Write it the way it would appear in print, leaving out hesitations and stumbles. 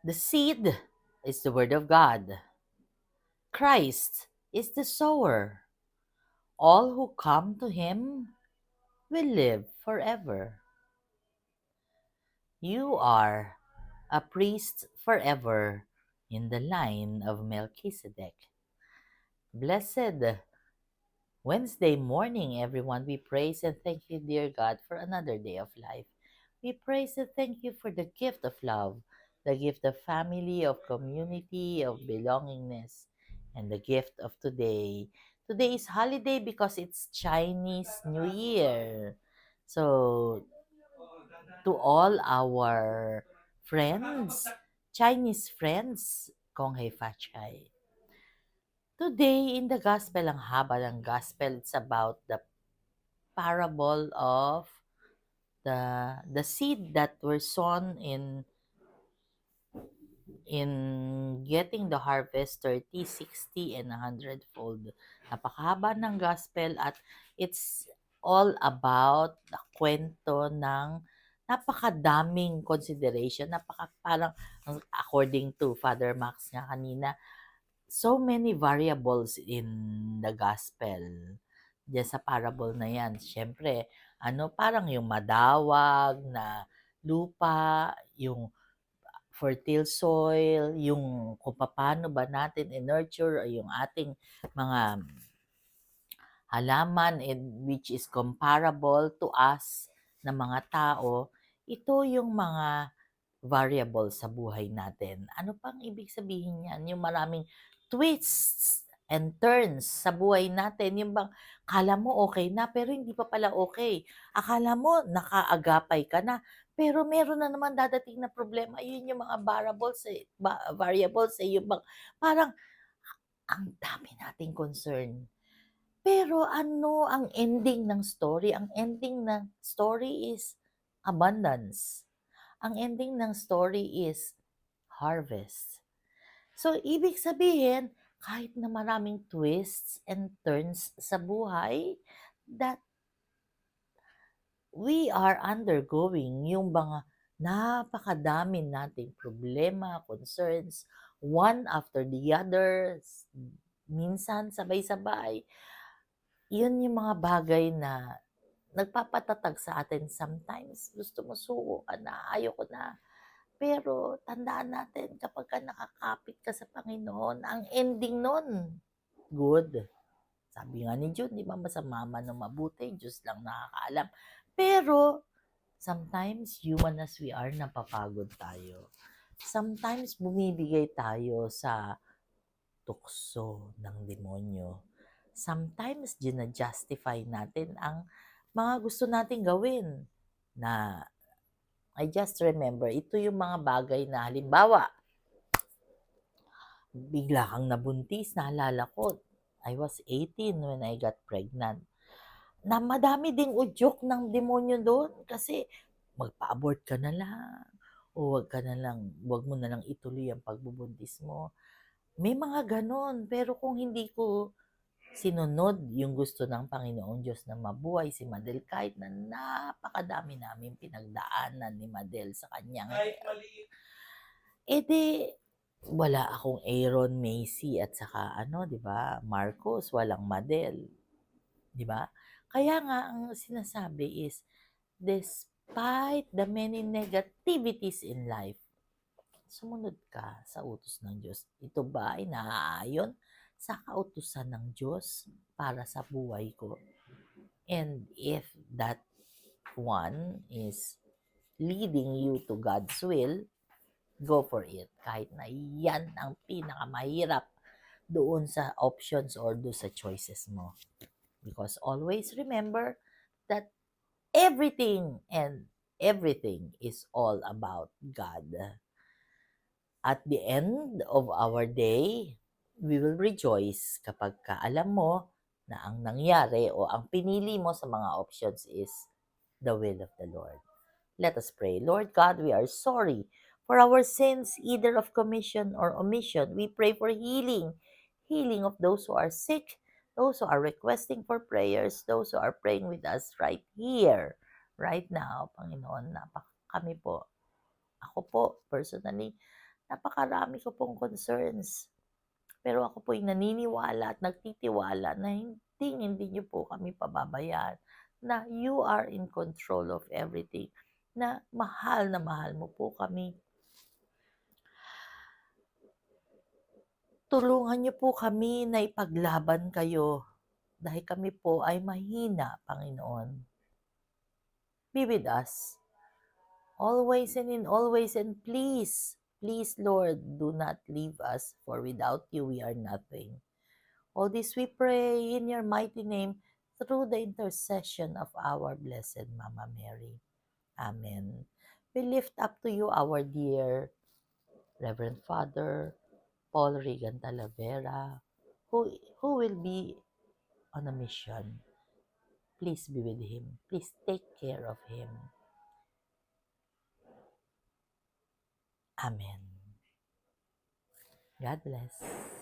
The seed is the word of God. Christ is the sower. All who come to him will live forever. You are a priest forever in the line of Melchizedek. Blessed Wednesday morning, everyone. We praise and thank you, dear God, for another day of life. We praise and thank you for the gift of love, the gift of family, of community, of belongingness, and the gift of today. Today is holiday because it's Chinese New Year. So, to all our friends, Chinese friends, Kong Hei Fa Chai. Today in the gospel, ang haba ng gospel, it's about the parable of the seed that were sown in getting the harvest 30, 60, and 100-fold. Napakahaba ng gospel at it's all about the kwento ng napakadaming consideration. Parang according to Father Max nga kanina, so many variables in the gospel. Diyan sa parable na yan. Siyempre, parang yung madawag na lupa, yung fertile soil, yung kung paano ba natin i-nurture yung ating mga halaman which is comparable to us na mga tao, ito yung mga variable sa buhay natin. Ano pang ibig sabihin niyan? Yung maraming twists and turns sa buhay natin. Yung bang, akala mo okay na, pero hindi pa pala okay. Akala mo nakaagapay ka na, pero meron na naman dadating na problema. Yun yung mga variables yung bang, parang ang dami nating concern. Pero ano ang ending ng story? Ang ending ng story is abundance. Ang ending ng story is harvest. So, ibig sabihin, kahit na maraming twists and turns sa buhay, that we are undergoing yung mga napakadami nating problema, concerns, one after the other, minsan sabay-sabay. Yun yung mga bagay na nagpapatatag sa atin sometimes. Gusto mo suko ka na, ayoko na. Pero tandaan natin kapagka nakakapit ka sa Panginoon, ang ending nun, good. Sabi nga ni Jude, di ba, masama man o mabuti, Diyos lang nakakaalam. Pero, sometimes, human as we are, napapagod tayo. Sometimes, bumibigay tayo sa tukso ng demonyo. Sometimes, gina-justify natin ang mga gusto nating gawin na I just remember, ito yung mga bagay na halimbawa, bigla kang nabuntis, naalala ko, I was 18 when I got pregnant. Na madami ding udyok ng demonyo doon kasi magpa-abort ka na lang o wag mo na lang ituloy ang pagbubuntis mo. May mga ganon, pero kung hindi ko sinunod yung gusto ng Panginoong Diyos na mabuhay si Madel kahit na napakadami namin pinagdaanan ni Madel sa kanyang di wala akong Aaron, Macy at saka 'di ba, Marcos, walang Madel, 'di ba? Kaya nga ang sinasabi is despite the many negativities in life, sumunod ka sa utos ng Diyos. Ito ba ay naaayon sa kautusan ng Diyos para sa buhay ko? And if that one is leading you to God's will, go for it. Kahit na yan ang pinakamahirap doon sa options or doon sa choices mo. Because always remember that everything is all about God. At the end of our day, we will rejoice kapag alam mo na ang nangyari o ang pinili mo sa mga options is the will of the Lord. Let us pray. Lord God, we are sorry for our sins, either of commission or omission. We pray for healing of those who are sick, those who are requesting for prayers, those who are praying with us right here, right now, Panginoon. Kami po, ako po, personally, napakarami ko pong concerns. Pero ako po'y naniniwala at nagtitiwala na hindi niyo po kami pababayaan, na you are in control of everything, na mahal mo po kami. Tulungan niyo po kami na ipaglaban kayo dahil kami po ay mahina, Panginoon. Be with us always and in always, and please, please Lord, do not leave us, for without you we are nothing. All this we pray in your mighty name through the intercession of our Blessed Mama Mary. Amen. We lift up to you our dear Reverend Father Paul Regan Talavera, who will be on a mission. Please be with him. Please take care of him. Amen. God bless.